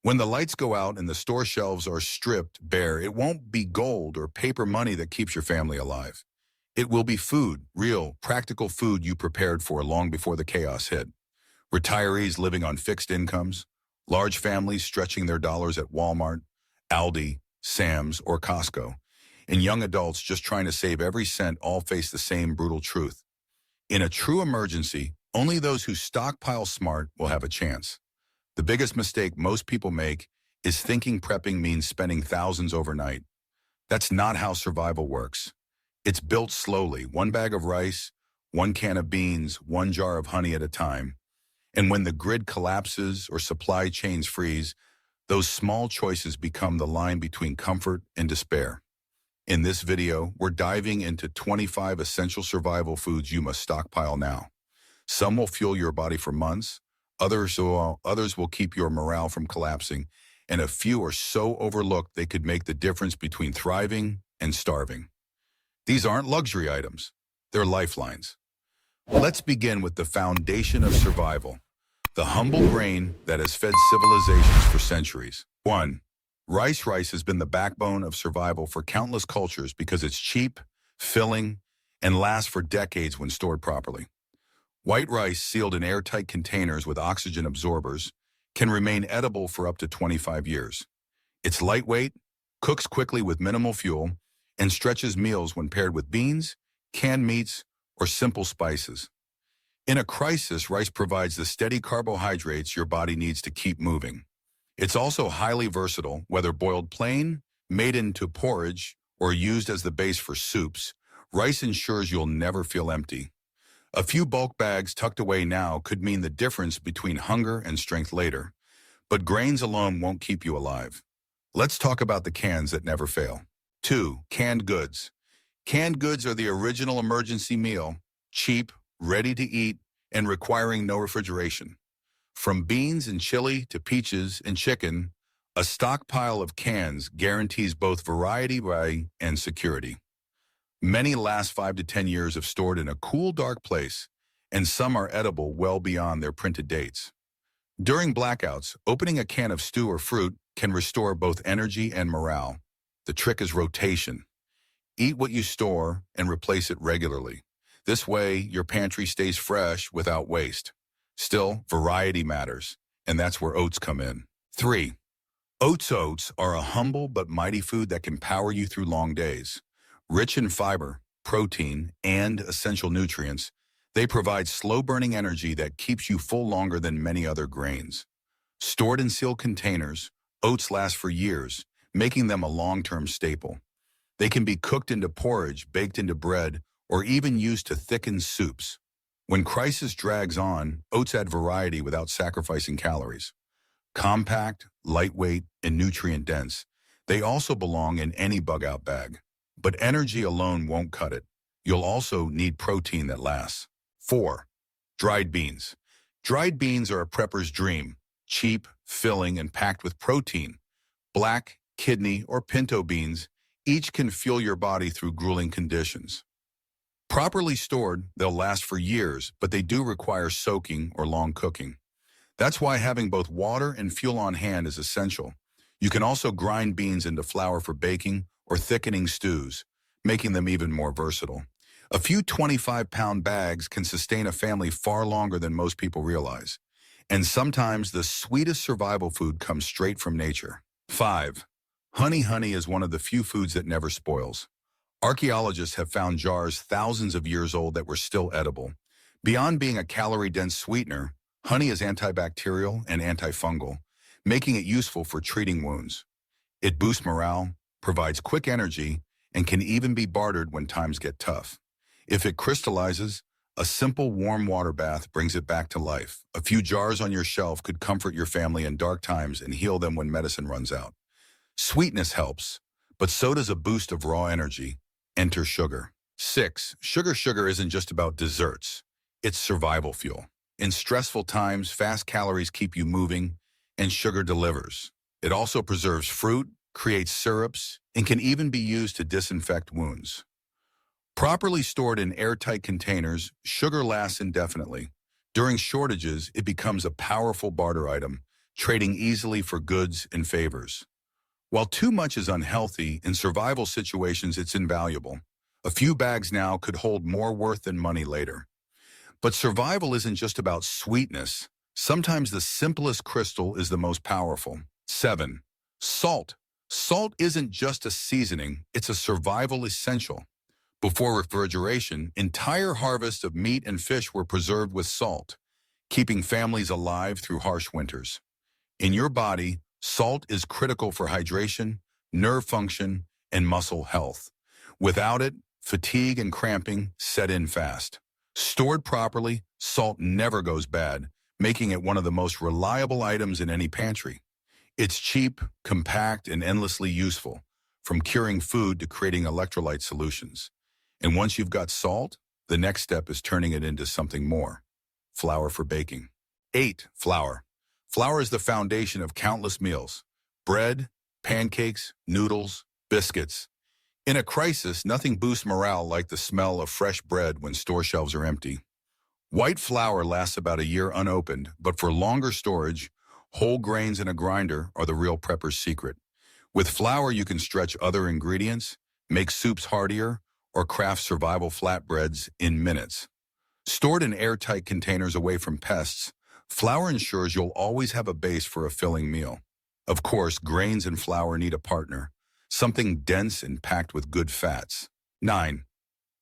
When the lights go out and the store shelves are stripped bare, it won't be gold or paper money that keeps your family alive. It will be food, real, practical food you prepared for long before the chaos hit. Retirees living on fixed incomes, large families stretching their dollars at Walmart, Aldi, Sam's, or Costco, and young adults just trying to save every cent all face the same brutal truth. In a true emergency, only those who stockpile smart will have a chance. The biggest mistake most people make is thinking prepping means spending thousands overnight. That's not how survival works. It's built slowly, one bag of rice, one can of beans, one jar of honey at a time. And when the grid collapses or supply chains freeze, those small choices become the line between comfort and despair. In this video, we're diving into 25 essential survival foods you must stockpile now. Some will fuel your body for months, others will keep your morale from collapsing, and a few are so overlooked they could make the difference between thriving and starving. These aren't luxury items, they're lifelines. Let's begin with the foundation of survival, the humble grain that has fed civilizations for centuries. 1. Rice. Rice has been the backbone of survival for countless cultures because it's cheap, filling, and lasts for decades when stored properly. White rice, sealed in airtight containers with oxygen absorbers, can remain edible for up to 25 years. It's lightweight, cooks quickly with minimal fuel, and stretches meals when paired with beans, canned meats, or simple spices. In a crisis, rice provides the steady carbohydrates your body needs to keep moving. It's also highly versatile, whether boiled plain, made into porridge, or used as the base for soups. Rice ensures you'll never feel empty. A few bulk bags tucked away now could mean the difference between hunger and strength later. But grains alone won't keep you alive. Let's talk about the cans that never fail. 2. Canned goods. Canned goods are the original emergency meal, cheap, ready to eat, and requiring no refrigeration. From beans and chili to peaches and chicken, a stockpile of cans guarantees both variety and security. Many last 5 to 10 years if stored in a cool, dark place, and some are edible well beyond their printed dates. During blackouts, opening a can of stew or fruit can restore both energy and morale. The trick is rotation. Eat what you store and replace it regularly. This way, your pantry stays fresh without waste. Still, variety matters, and that's where oats come in. 3. Oats. Oats are a humble but mighty food that can power you through long days. Rich in fiber, protein, and essential nutrients, they provide slow-burning energy that keeps you full longer than many other grains. Stored in sealed containers, oats last for years, making them a long-term staple. They can be cooked into porridge, baked into bread, or even used to thicken soups. When crisis drags on, oats add variety without sacrificing calories. Compact, lightweight, and nutrient-dense, they also belong in any bug-out bag. But energy alone won't cut it. You'll also need protein that lasts. 4. Dried beans. Dried beans are a prepper's dream, cheap, filling, and packed with protein. Black, kidney, or pinto beans, each can fuel your body through grueling conditions. Properly stored, they'll last for years, but they do require soaking or long cooking. That's why having both water and fuel on hand is essential. You can also grind beans into flour for baking or thickening stews, making them even more versatile. A few 25-pound bags can sustain a family far longer than most people realize. And sometimes the sweetest survival food comes straight from nature. 5. Honey. Honey is one of the few foods that never spoils. Archaeologists have found jars thousands of years old that were still edible. Beyond being a calorie-dense sweetener, honey is antibacterial and antifungal, making it useful for treating wounds. It boosts morale, provides quick energy, and can even be bartered when times get tough. If it crystallizes, a simple warm water bath brings it back to life. A few jars on your shelf could comfort your family in dark times and heal them when medicine runs out. Sweetness helps, but so does a boost of raw energy. Enter sugar. 6. Sugar. Sugar isn't just about desserts. It's survival fuel. In stressful times, fast calories keep you moving, and sugar delivers. It also preserves fruit, creates syrups, and can even be used to disinfect wounds. Properly stored in airtight containers, sugar lasts indefinitely. During shortages, it becomes a powerful barter item, trading easily for goods and favors. While too much is unhealthy, in survival situations it's invaluable. A few bags now could hold more worth than money later. But survival isn't just about sweetness. Sometimes the simplest crystal is the most powerful. 7. Salt. Salt isn't just a seasoning, it's a survival essential. Before refrigeration, entire harvests of meat and fish were preserved with salt, keeping families alive through harsh winters. In your body, salt is critical for hydration, nerve function, and muscle health. Without it, fatigue and cramping set in fast. Stored properly, salt never goes bad, making it one of the most reliable items in any pantry. It's cheap, compact, and endlessly useful, from curing food to creating electrolyte solutions. And once you've got salt, the next step is turning it into something more. Flour for baking. 8. Flour. Flour is the foundation of countless meals. Bread, pancakes, noodles, biscuits. In a crisis, nothing boosts morale like the smell of fresh bread when store shelves are empty. White flour lasts about a year unopened, but for longer storage, whole grains in a grinder are the real prepper's secret. With flour, you can stretch other ingredients, make soups heartier, or craft survival flatbreads in minutes. Stored in airtight containers away from pests, flour ensures you'll always have a base for a filling meal. Of course, grains and flour need a partner, something dense and packed with good fats. 9.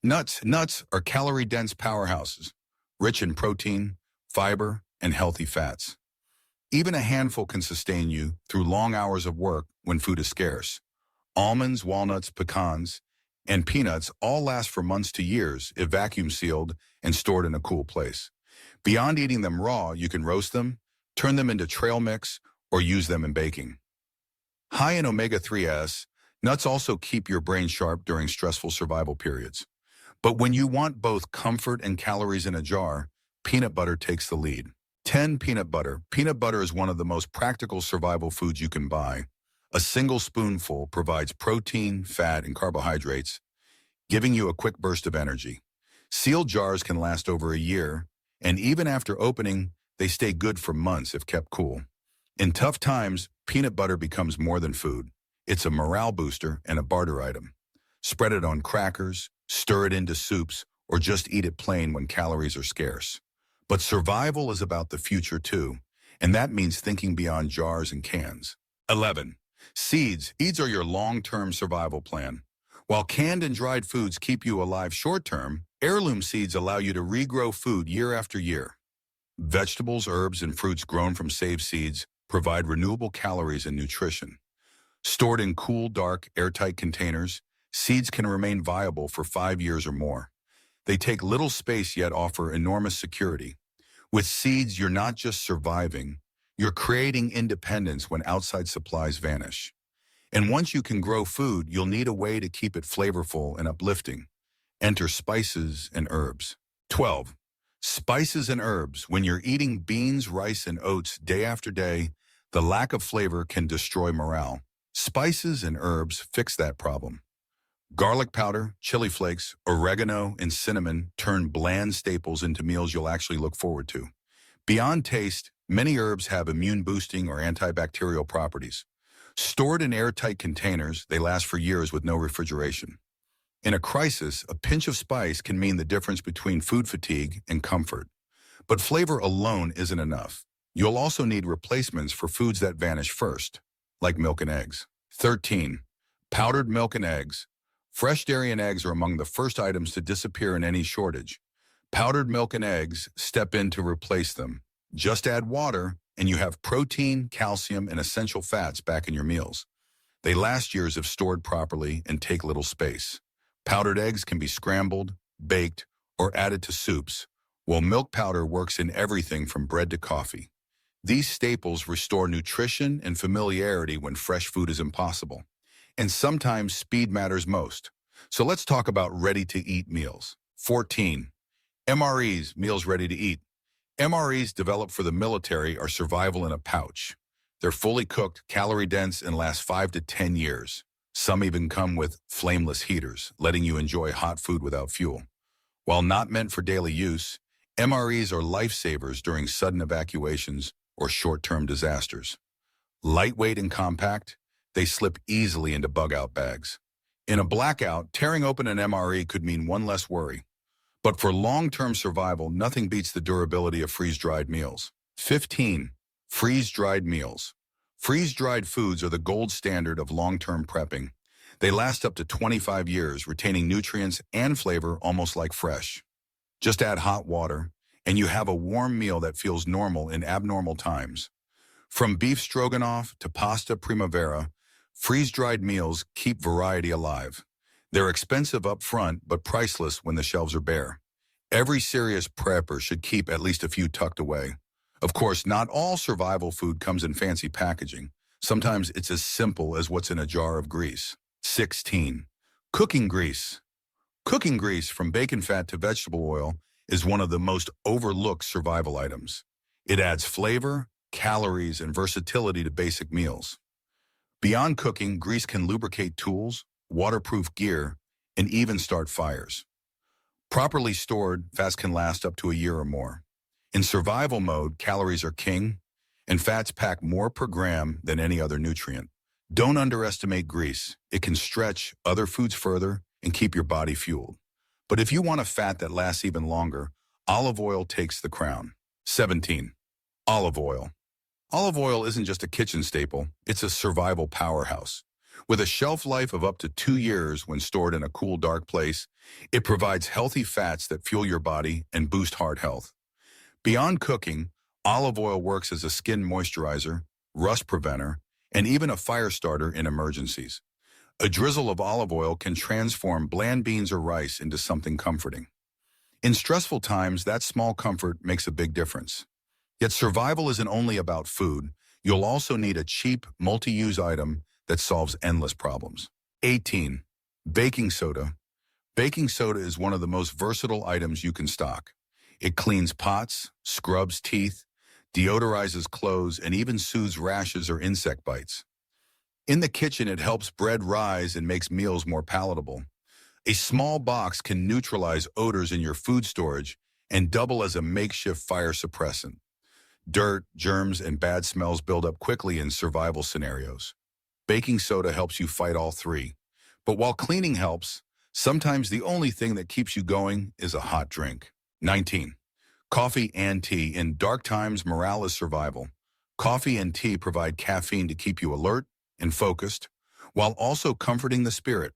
Nuts. Nuts are calorie-dense powerhouses, rich in protein, fiber, and healthy fats. Even a handful can sustain you through long hours of work when food is scarce. Almonds, walnuts, pecans, and peanuts all last for months to years if vacuum sealed and stored in a cool place. Beyond eating them raw, you can roast them, turn them into trail mix, or use them in baking. High in omega-3s, nuts also keep your brain sharp during stressful survival periods. But when you want both comfort and calories in a jar, peanut butter takes the lead. 10. Peanut butter. Peanut butter is one of the most practical survival foods you can buy. A single spoonful provides protein, fat, and carbohydrates, giving you a quick burst of energy. Sealed jars can last over a year, and even after opening, they stay good for months if kept cool. In tough times, peanut butter becomes more than food. It's a morale booster and a barter item. Spread it on crackers, stir it into soups, or just eat it plain when calories are scarce. But survival is about the future too, and that means thinking beyond jars and cans. 11. Seeds. Seeds are your long-term survival plan. While canned and dried foods keep you alive short-term, heirloom seeds allow you to regrow food year after year. Vegetables, herbs, and fruits grown from saved seeds provide renewable calories and nutrition. Stored in cool, dark, airtight containers, seeds can remain viable for 5 years or more. They take little space yet offer enormous security. With seeds, you're not just surviving, you're creating independence when outside supplies vanish. And once you can grow food, you'll need a way to keep it flavorful and uplifting. Enter spices and herbs. 12. Spices and herbs. When you're eating beans, rice, and oats day after day, the lack of flavor can destroy morale. Spices and herbs fix that problem. Garlic powder, chili flakes, oregano, and cinnamon turn bland staples into meals you'll actually look forward to. Beyond taste, many herbs have immune-boosting or antibacterial properties. Stored in airtight containers, they last for years with no refrigeration. In a crisis, a pinch of spice can mean the difference between food fatigue and comfort. But flavor alone isn't enough. You'll also need replacements for foods that vanish first, like milk and eggs. 13. Powdered milk and eggs. Fresh dairy and eggs are among the first items to disappear in any shortage. Powdered milk and eggs step in to replace them. Just add water, and you have protein, calcium, and essential fats back in your meals. They last years if stored properly and take little space. Powdered eggs can be scrambled, baked, or added to soups, while milk powder works in everything from bread to coffee. These staples restore nutrition and familiarity when fresh food is impossible. And sometimes speed matters most. So let's talk about ready-to-eat meals. 14. MREs, meals ready to eat. MREs developed for the military are survival in a pouch. They're fully cooked, calorie-dense, and last 5 to 10 years. Some even come with flameless heaters, letting you enjoy hot food without fuel. While not meant for daily use, MREs are lifesavers during sudden evacuations or short-term disasters. Lightweight and compact, they slip easily into bug-out bags. In a blackout, tearing open an MRE could mean one less worry. But for long-term survival, nothing beats the durability of freeze-dried meals. 15. Freeze-dried meals. Freeze-dried foods are the gold standard of long-term prepping. They last up to 25 years, retaining nutrients and flavor almost like fresh. Just add hot water, and you have a warm meal that feels normal in abnormal times. From beef stroganoff to pasta primavera, freeze-dried meals keep variety alive. They're expensive up front, but priceless when the shelves are bare. Every serious prepper should keep at least a few tucked away. Of course, not all survival food comes in fancy packaging. Sometimes it's as simple as what's in a jar of grease. 16. Cooking grease. Cooking grease, from bacon fat to vegetable oil, is one of the most overlooked survival items. It adds flavor, calories, and versatility to basic meals. Beyond cooking, grease can lubricate tools, waterproof gear, and even start fires. Properly stored, fats can last up to a year or more. In survival mode, calories are king, and fats pack more per gram than any other nutrient. Don't underestimate grease. It can stretch other foods further and keep your body fueled. But if you want a fat that lasts even longer, olive oil takes the crown. 17. Olive oil. Olive oil isn't just a kitchen staple, it's a survival powerhouse. With a shelf life of up to 2 years when stored in a cool, dark place, it provides healthy fats that fuel your body and boost heart health. Beyond cooking, olive oil works as a skin moisturizer, rust preventer, and even a fire starter in emergencies. A drizzle of olive oil can transform bland beans or rice into something comforting. In stressful times, that small comfort makes a big difference. Yet survival isn't only about food. You'll also need a cheap, multi-use item that solves endless problems. 18. Baking soda. Baking soda is one of the most versatile items you can stock. It cleans pots, scrubs teeth, deodorizes clothes, and even soothes rashes or insect bites. In the kitchen, it helps bread rise and makes meals more palatable. A small box can neutralize odors in your food storage and double as a makeshift fire suppressant. Dirt, germs, and bad smells build up quickly in survival scenarios. Baking soda helps you fight all three. But while cleaning helps, sometimes the only thing that keeps you going is a hot drink. 19. Coffee and tea. In dark times, morale is survival. Coffee and tea provide caffeine to keep you alert and focused, while also comforting the spirit.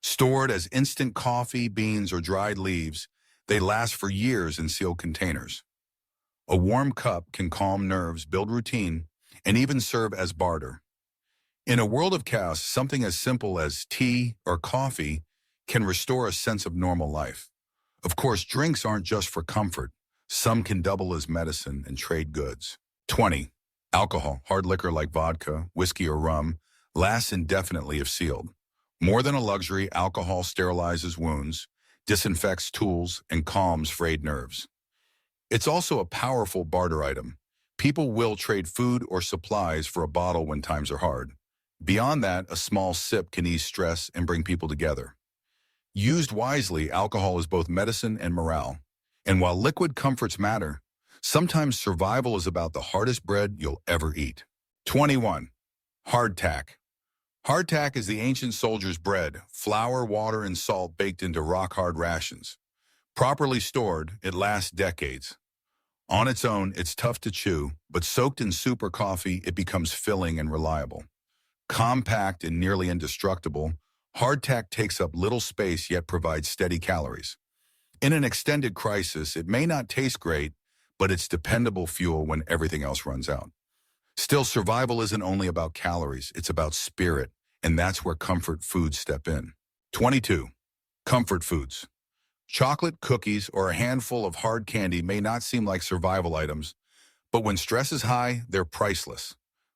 Stored as instant coffee, beans, or dried leaves, they last for years in sealed containers. A warm cup can calm nerves, build routine, and even serve as barter. In a world of chaos, something as simple as tea or coffee can restore a sense of normal life. Of course, drinks aren't just for comfort. Some can double as medicine and trade goods. 20. Alcohol, hard liquor like vodka, whiskey, or rum, lasts indefinitely if sealed. More than a luxury, alcohol sterilizes wounds, disinfects tools, and calms frayed nerves. It's also a powerful barter item. People will trade food or supplies for a bottle when times are hard. Beyond that, a small sip can ease stress and bring people together. Used wisely, alcohol is both medicine and morale. And while liquid comforts matter, sometimes survival is about the hardest bread you'll ever eat. 21. Hardtack. Hardtack is the ancient soldier's bread, flour, water, and salt baked into rock-hard rations. Properly stored, it lasts decades. On its own, it's tough to chew, but soaked in soup or coffee, it becomes filling and reliable. Compact and nearly indestructible, hardtack takes up little space yet provides steady calories. In an extended crisis, it may not taste great, but it's dependable fuel when everything else runs out. Still, survival isn't only about calories, it's about spirit, and that's where comfort foods step in. 22. Comfort foods. Chocolate, cookies, or a handful of hard candy may not seem like survival items, but when stress is high, they're priceless.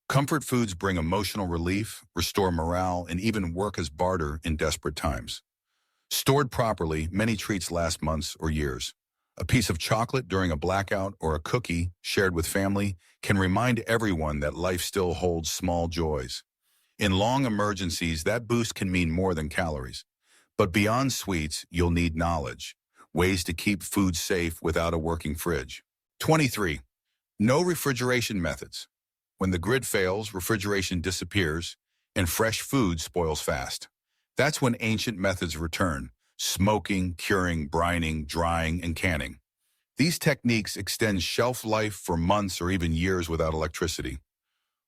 Comfort foods bring emotional relief, restore morale, and even work as barter in desperate times. Stored properly, many treats last months or years. A piece of chocolate during a blackout or a cookie shared with family can remind everyone that life still holds small joys. In long emergencies, that boost can mean more than calories. But beyond sweets, you'll need knowledge, ways to keep food safe without a working fridge. 23. No refrigeration methods. When the grid fails, refrigeration disappears, and fresh food spoils fast. That's when ancient methods return: smoking, curing, brining, drying, and canning. These techniques extend shelf life for months or even years without electricity.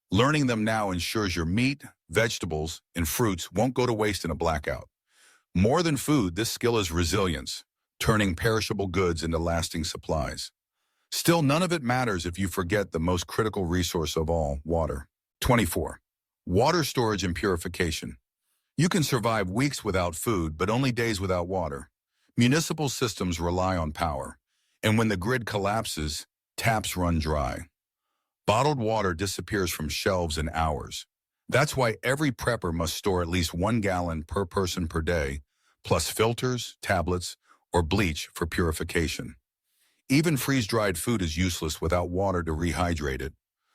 Learning them now ensures your meat, vegetables, and fruits won't go to waste in a blackout. More than food, this skill is resilience, turning perishable goods into lasting supplies. Still, none of it matters if you forget the most critical resource of all: water. 24. Water storage and purification. You can survive weeks without food, but only days without water. Municipal systems rely on power, and when the grid collapses, taps run dry. Bottled water disappears from shelves in hours. That's why every prepper must store at least 1 gallon per person per day, plus filters, tablets, or bleach for purification. Even freeze-dried food is useless without water to rehydrate it.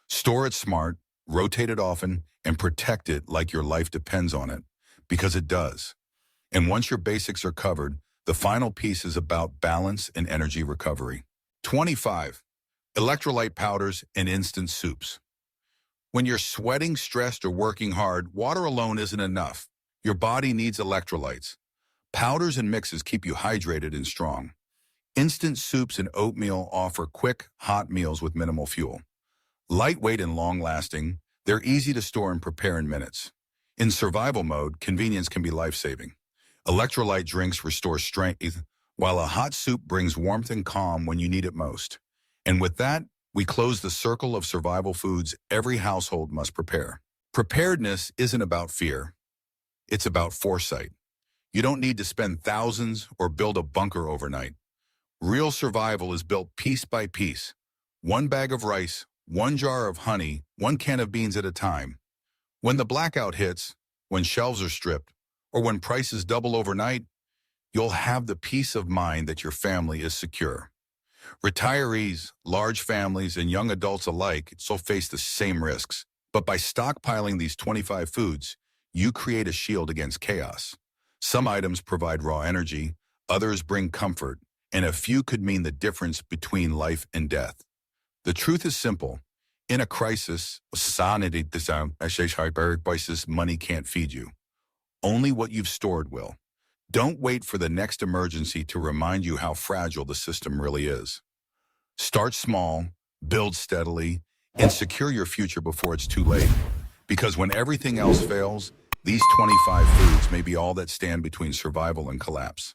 Store it smart, rotate it often, and protect it like your life depends on it, because it does. And once your basics are covered, the final piece is about balance and energy recovery. 25. Electrolyte powders and instant soups. When you're sweating, stressed, or working hard, water alone isn't enough. Your body needs electrolytes. Powders and mixes keep you hydrated and strong. Instant soups and oatmeal offer quick, hot meals with minimal fuel. Lightweight and long-lasting, they're easy to store and prepare in minutes. In survival mode, convenience can be life-saving. Electrolyte drinks restore strength, while a hot soup brings warmth and calm when you need it most. And with that, we close the circle of survival foods every household must prepare. Preparedness isn't about fear. It's about foresight. You don't need to spend thousands or build a bunker overnight. Real survival is built piece by piece. One bag of rice, one jar of honey, one can of beans at a time. When the blackout hits, when shelves are stripped, or when prices double overnight, you'll have the peace of mind that your family is secure. Retirees, large families, and young adults alike still face the same risks. But by stockpiling these 25 foods, you create a shield against chaos. Some items provide raw energy, others bring comfort, and a few could mean the difference between life and death. The truth is simple. In a crisis, money can't feed you. Only what you've stored will. Don't wait for the next emergency to remind you how fragile the system really is. Start small, build steadily, and secure your future before it's too late. Because when everything else fails, these 25 foods may be all that stand between survival and collapse.